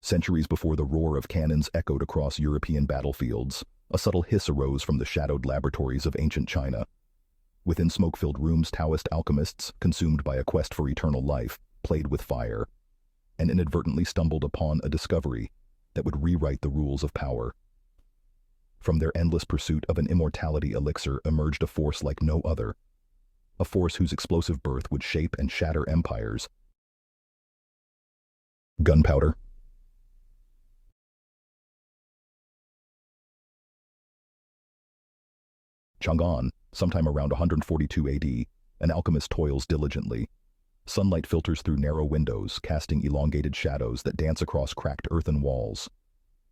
Centuries before the roar of cannons echoed across European battlefields, a subtle hiss arose from the shadowed laboratories of ancient China. Within smoke-filled rooms, Taoist alchemists, consumed by a quest for eternal life, played with fire, and inadvertently stumbled upon a discovery that would rewrite the rules of power. From their endless pursuit of an immortality elixir emerged a force like no other, a force whose explosive birth would shape and shatter empires. Gunpowder. Chang'an, sometime around 142 AD, an alchemist toils diligently. Sunlight filters through narrow windows, casting elongated shadows that dance across cracked earthen walls.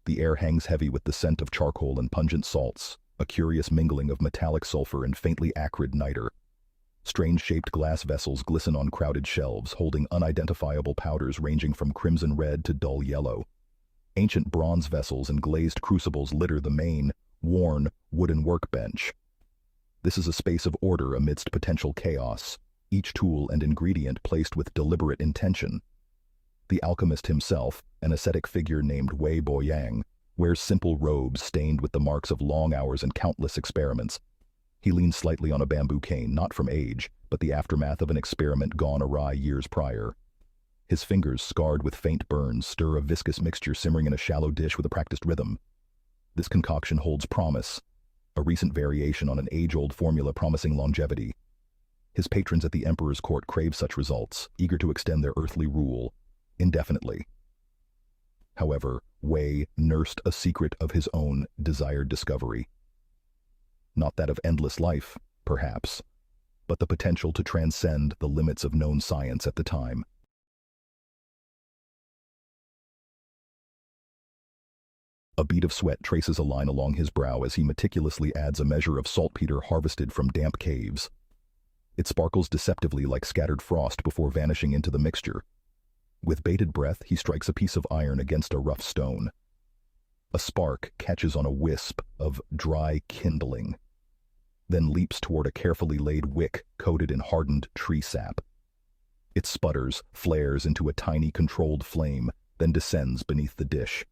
The air hangs heavy with the scent of charcoal and pungent salts, a curious mingling of metallic sulfur and faintly acrid niter. Strange-shaped glass vessels glisten on crowded shelves, holding unidentifiable powders ranging from crimson red to dull yellow. Ancient bronze vessels and glazed crucibles litter the main, worn, wooden workbench. This is a space of order amidst potential chaos, each tool and ingredient placed with deliberate intention. The alchemist himself, an ascetic figure named Wei Boyang, wears simple robes stained with the marks of long hours and countless experiments. He leans slightly on a bamboo cane, not from age, but the aftermath of an experiment gone awry years prior. His fingers, scarred with faint burns, stir a viscous mixture simmering in a shallow dish with a practiced rhythm. This concoction holds promise, a recent variation on an age-old formula promising longevity. His patrons at the emperor's court crave such results, eager to extend their earthly rule indefinitely. However, Wei nursed a secret of his own desired discovery. Not that of endless life, perhaps, but the potential to transcend the limits of known science at the time. A bead of sweat traces a line along his brow as he meticulously adds a measure of saltpeter harvested from damp caves. It sparkles deceptively like scattered frost before vanishing into the mixture. With bated breath, he strikes a piece of iron against a rough stone. A spark catches on a wisp of dry kindling, then leaps toward a carefully laid wick coated in hardened tree sap. It sputters, flares into a tiny controlled flame, then descends beneath the dish.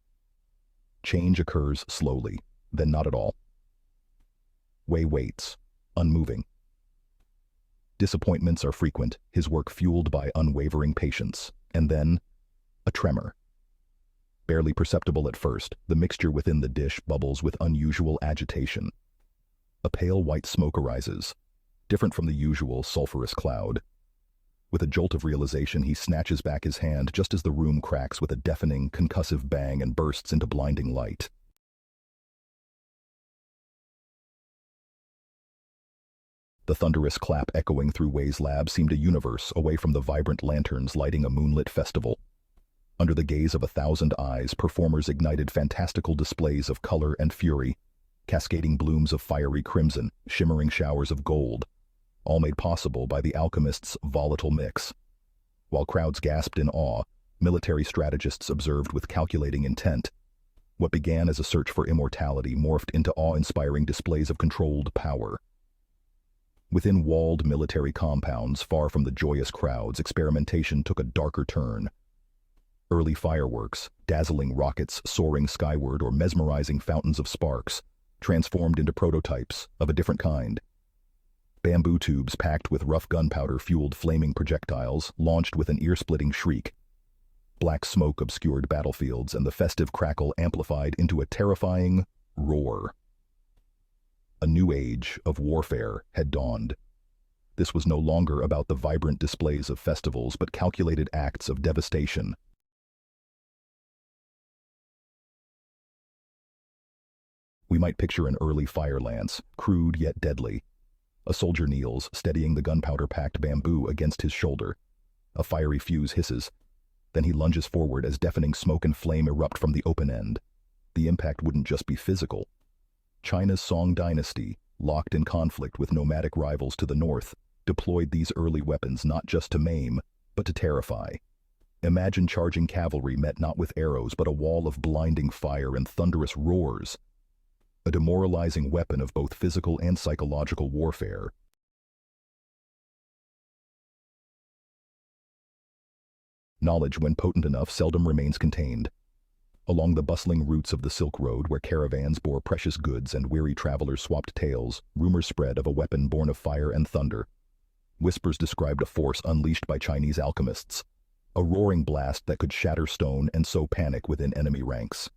Change occurs slowly, then not at all. Wei waits, unmoving. Disappointments are frequent, his work fueled by unwavering patience, and then a tremor. Barely perceptible at first, the mixture within the dish bubbles with unusual agitation. A pale white smoke arises, different from the usual sulphurous cloud. With a jolt of realization, he snatches back his hand just as the room cracks with a deafening, concussive bang and bursts into blinding light. The thunderous clap echoing through Wei's lab seemed a universe away from the vibrant lanterns lighting a moonlit festival. Under the gaze of 1,000 eyes, performers ignited fantastical displays of color and fury, cascading blooms of fiery crimson, shimmering showers of gold, all made possible by the alchemist's volatile mix. While crowds gasped in awe, military strategists observed with calculating intent. What began as a search for immortality morphed into awe-inspiring displays of controlled power. Within walled military compounds, far from the joyous crowds, experimentation took a darker turn. Early fireworks, dazzling rockets soaring skyward or mesmerizing fountains of sparks, transformed into prototypes of a different kind. Bamboo tubes packed with rough gunpowder fueled flaming projectiles, launched with an ear-splitting shriek. Black smoke obscured battlefields, and the festive crackle amplified into a terrifying roar. A new age of warfare had dawned. This was no longer about the vibrant displays of festivals, but calculated acts of devastation. We might picture an early fire lance, crude yet deadly. A soldier kneels, steadying the gunpowder-packed bamboo against his shoulder. A fiery fuse hisses. Then he lunges forward as deafening smoke and flame erupt from the open end. The impact wouldn't just be physical. China's Song dynasty, locked in conflict with nomadic rivals to the north, deployed these early weapons not just to maim, but to terrify. Imagine charging cavalry met not with arrows but a wall of blinding fire and thunderous roars. A demoralizing weapon of both physical and psychological warfare. Knowledge, when potent enough, seldom remains contained. Along the bustling routes of the Silk Road where caravans bore precious goods and weary travelers swapped tales, rumors spread of a weapon born of fire and thunder. Whispers described a force unleashed by Chinese alchemists, a roaring blast that could shatter stone and sow panic within enemy ranks.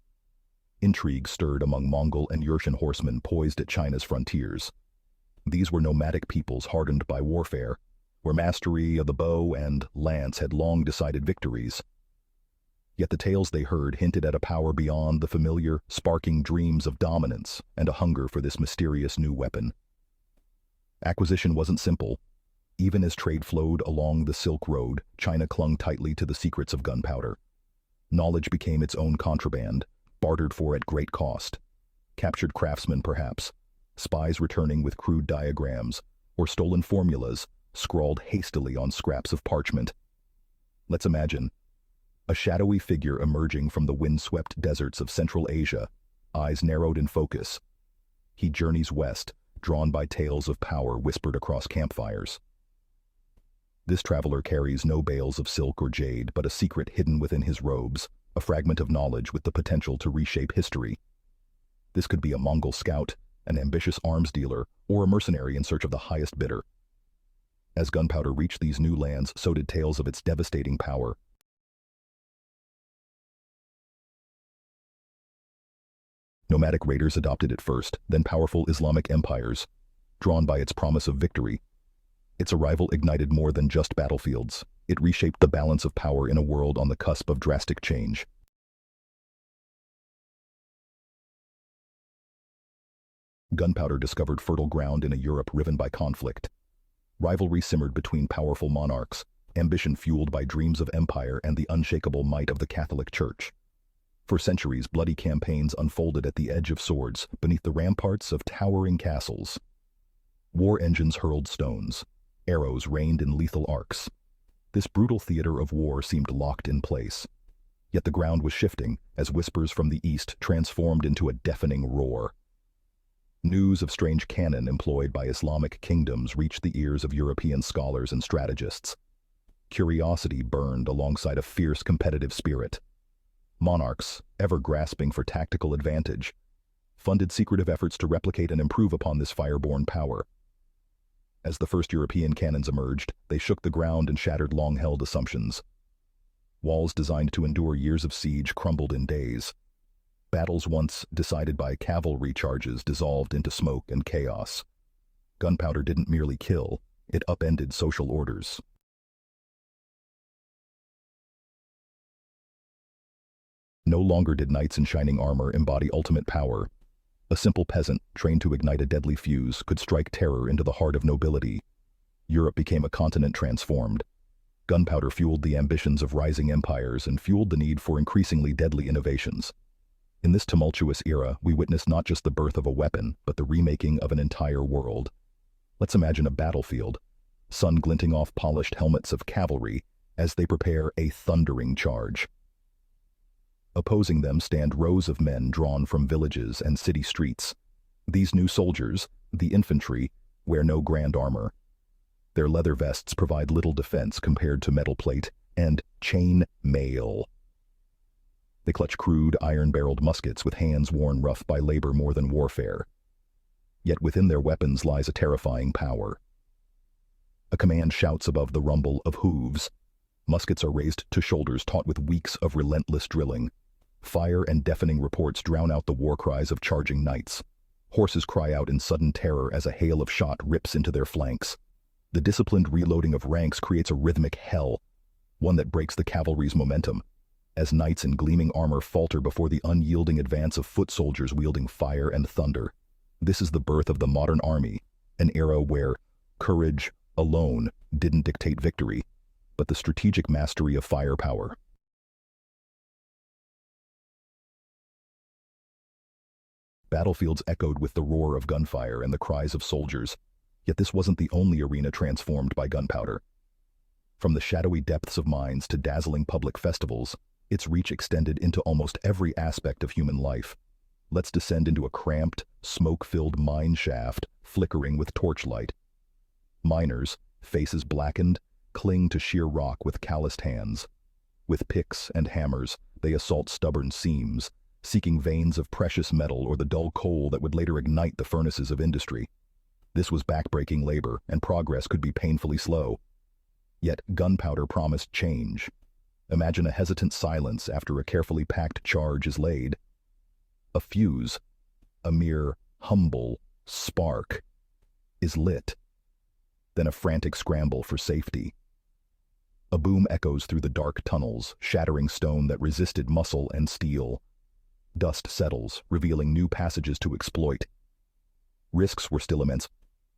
Intrigue stirred among Mongol and Yurchen horsemen poised at China's frontiers. These were nomadic peoples hardened by warfare, where mastery of the bow and lance had long decided victories. Yet the tales they heard hinted at a power beyond the familiar, sparking dreams of dominance and a hunger for this mysterious new weapon. Acquisition wasn't simple. Even as trade flowed along the Silk Road, China clung tightly to the secrets of gunpowder. Knowledge became its own contraband, bartered for at great cost. Captured craftsmen, perhaps, spies returning with crude diagrams, or stolen formulas scrawled hastily on scraps of parchment. Let's imagine a shadowy figure emerging from the windswept deserts of Central Asia, eyes narrowed in focus. He journeys west, drawn by tales of power whispered across campfires. This traveler carries no bales of silk or jade, but a secret hidden within his robes, a fragment of knowledge with the potential to reshape history. This could be a Mongol scout, an ambitious arms dealer, or a mercenary in search of the highest bidder. As gunpowder reached these new lands, so did tales of its devastating power. Nomadic raiders adopted it first, then powerful Islamic empires, drawn by its promise of victory. Its arrival ignited more than just battlefields. It reshaped the balance of power in a world on the cusp of drastic change. Gunpowder discovered fertile ground in a Europe riven by conflict. Rivalry simmered between powerful monarchs, ambition fueled by dreams of empire and the unshakable might of the Catholic Church. For centuries, bloody campaigns unfolded at the edge of swords, beneath the ramparts of towering castles. War engines hurled stones. Arrows rained in lethal arcs. This brutal theater of war seemed locked in place. Yet the ground was shifting as whispers from the east transformed into a deafening roar. News of strange cannon employed by Islamic kingdoms reached the ears of European scholars and strategists. Curiosity burned alongside a fierce competitive spirit. Monarchs, ever grasping for tactical advantage, funded secretive efforts to replicate and improve upon this fire-born power. As the first European cannons emerged, they shook the ground and shattered long-held assumptions. Walls designed to endure years of siege crumbled in days. Battles once decided by cavalry charges dissolved into smoke and chaos. Gunpowder didn't merely kill, it upended social orders. No longer did knights in shining armor embody ultimate power. A simple peasant, trained to ignite a deadly fuse, could strike terror into the heart of nobility. Europe became a continent transformed. Gunpowder fueled the ambitions of rising empires and fueled the need for increasingly deadly innovations. In this tumultuous era, we witnessed not just the birth of a weapon, but the remaking of an entire world. Let's imagine a battlefield, sun glinting off polished helmets of cavalry as they prepare a thundering charge. Opposing them stand rows of men drawn from villages and city streets. These new soldiers, the infantry, wear no grand armor. Their leather vests provide little defense compared to metal plate and chain mail. They clutch crude, iron-barreled muskets with hands worn rough by labor more than warfare. Yet within their weapons lies a terrifying power. A command shouts above the rumble of hooves. Muskets are raised to shoulders taut with weeks of relentless drilling. Fire and deafening reports drown out the war cries of charging knights. Horses cry out in sudden terror as a hail of shot rips into their flanks. The disciplined reloading of ranks creates a rhythmic hell, one that breaks the cavalry's momentum, as knights in gleaming armor falter before the unyielding advance of foot soldiers wielding fire and thunder. This is the birth of the modern army, an era where courage alone didn't dictate victory, but the strategic mastery of firepower. Battlefields echoed with the roar of gunfire and the cries of soldiers, yet this wasn't the only arena transformed by gunpowder. From the shadowy depths of mines to dazzling public festivals, its reach extended into almost every aspect of human life. Let's descend into a cramped, smoke-filled mine shaft, flickering with torchlight. Miners, faces blackened, cling to sheer rock with calloused hands. With picks and hammers, they assault stubborn seams, seeking veins of precious metal or the dull coal that would later ignite the furnaces of industry. This was backbreaking labor, and progress could be painfully slow. Yet gunpowder promised change. Imagine a hesitant silence after a carefully packed charge is laid. A fuse, a mere humble spark, is lit. Then a frantic scramble for safety. A boom echoes through the dark tunnels, shattering stone that resisted muscle and steel. Dust settles, revealing new passages to exploit. Risks were still immense.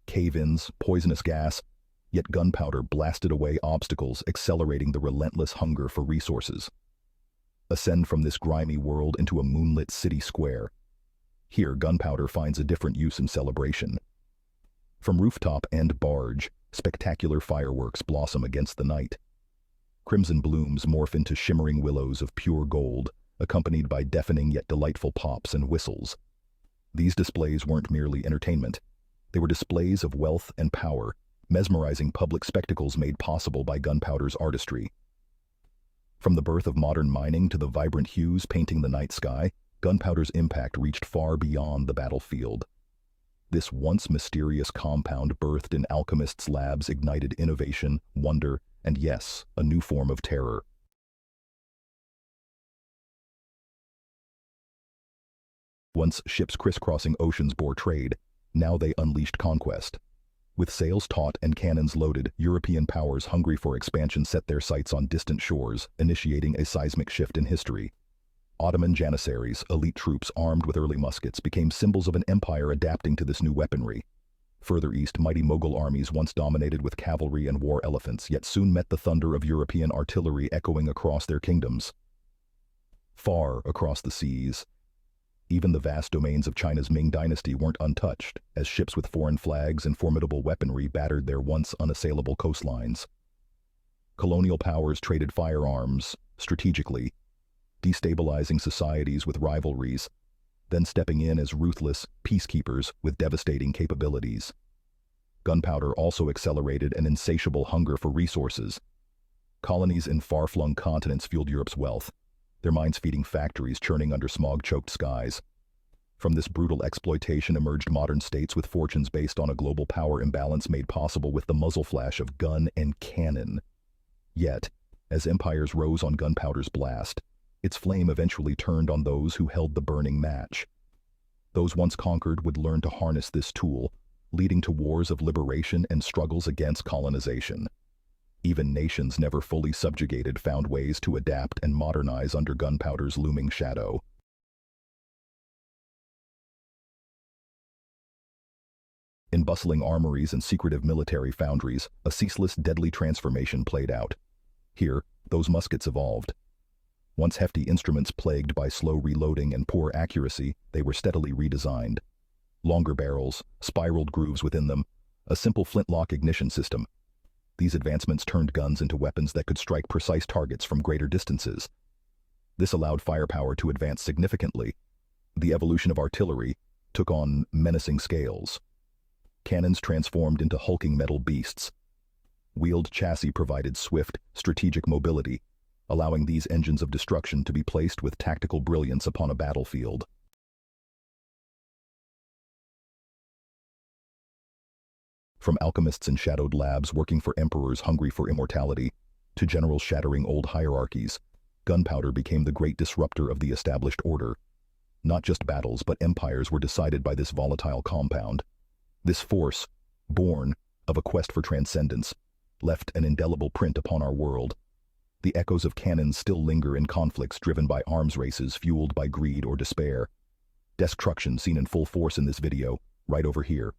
Cave-ins, poisonous gas, yet gunpowder blasted away obstacles, accelerating the relentless hunger for resources. Ascend from this grimy world into a moonlit city square. Here, gunpowder finds a different use and celebration. From rooftop and barge, spectacular fireworks blossom against the night. Crimson blooms morph into shimmering willows of pure gold, accompanied by deafening yet delightful pops and whistles. These displays weren't merely entertainment. They were displays of wealth and power, mesmerizing public spectacles made possible by gunpowder's artistry. From the birth of modern mining to the vibrant hues painting the night sky, gunpowder's impact reached far beyond the battlefield. This once mysterious compound birthed in alchemists' labs ignited innovation, wonder, and yes, a new form of terror. Once ships crisscrossing oceans bore trade, now they unleashed conquest. With sails taut and cannons loaded, European powers hungry for expansion set their sights on distant shores, initiating a seismic shift in history. Ottoman janissaries, elite troops armed with early muskets, became symbols of an empire adapting to this new weaponry. Further east, mighty Mughal armies once dominated with cavalry and war elephants, yet soon met the thunder of European artillery echoing across their kingdoms. Far across the seas, even the vast domains of China's Ming dynasty weren't untouched, as ships with foreign flags and formidable weaponry battered their once unassailable coastlines. Colonial powers traded firearms strategically, destabilizing societies with rivalries, then stepping in as ruthless peacekeepers with devastating capabilities. Gunpowder also accelerated an insatiable hunger for resources. Colonies in far-flung continents fueled Europe's wealth, their minds feeding factories churning under smog-choked skies. From this brutal exploitation emerged modern states with fortunes based on a global power imbalance made possible with the muzzle flash of gun and cannon. Yet, as empires rose on gunpowder's blast, its flame eventually turned on those who held the burning match. Those once conquered would learn to harness this tool, leading to wars of liberation and struggles against colonization. Even nations never fully subjugated found ways to adapt and modernize under gunpowder's looming shadow. In bustling armories and secretive military foundries, a ceaseless, deadly transformation played out. Here, those muskets evolved. Once hefty instruments plagued by slow reloading and poor accuracy, they were steadily redesigned. Longer barrels, spiraled grooves within them, a simple flintlock ignition system. These advancements turned guns into weapons that could strike precise targets from greater distances. This allowed firepower to advance significantly. The evolution of artillery took on menacing scales. Cannons transformed into hulking metal beasts. Wheeled chassis provided swift, strategic mobility, allowing these engines of destruction to be placed with tactical brilliance upon a battlefield. From alchemists in shadowed labs working for emperors hungry for immortality, to generals shattering old hierarchies, gunpowder became the great disruptor of the established order. Not just battles, but empires were decided by this volatile compound. This force, born of a quest for transcendence, left an indelible print upon our world. The echoes of cannons still linger in conflicts driven by arms races fueled by greed or despair. Destruction seen in full force in this video, right over here.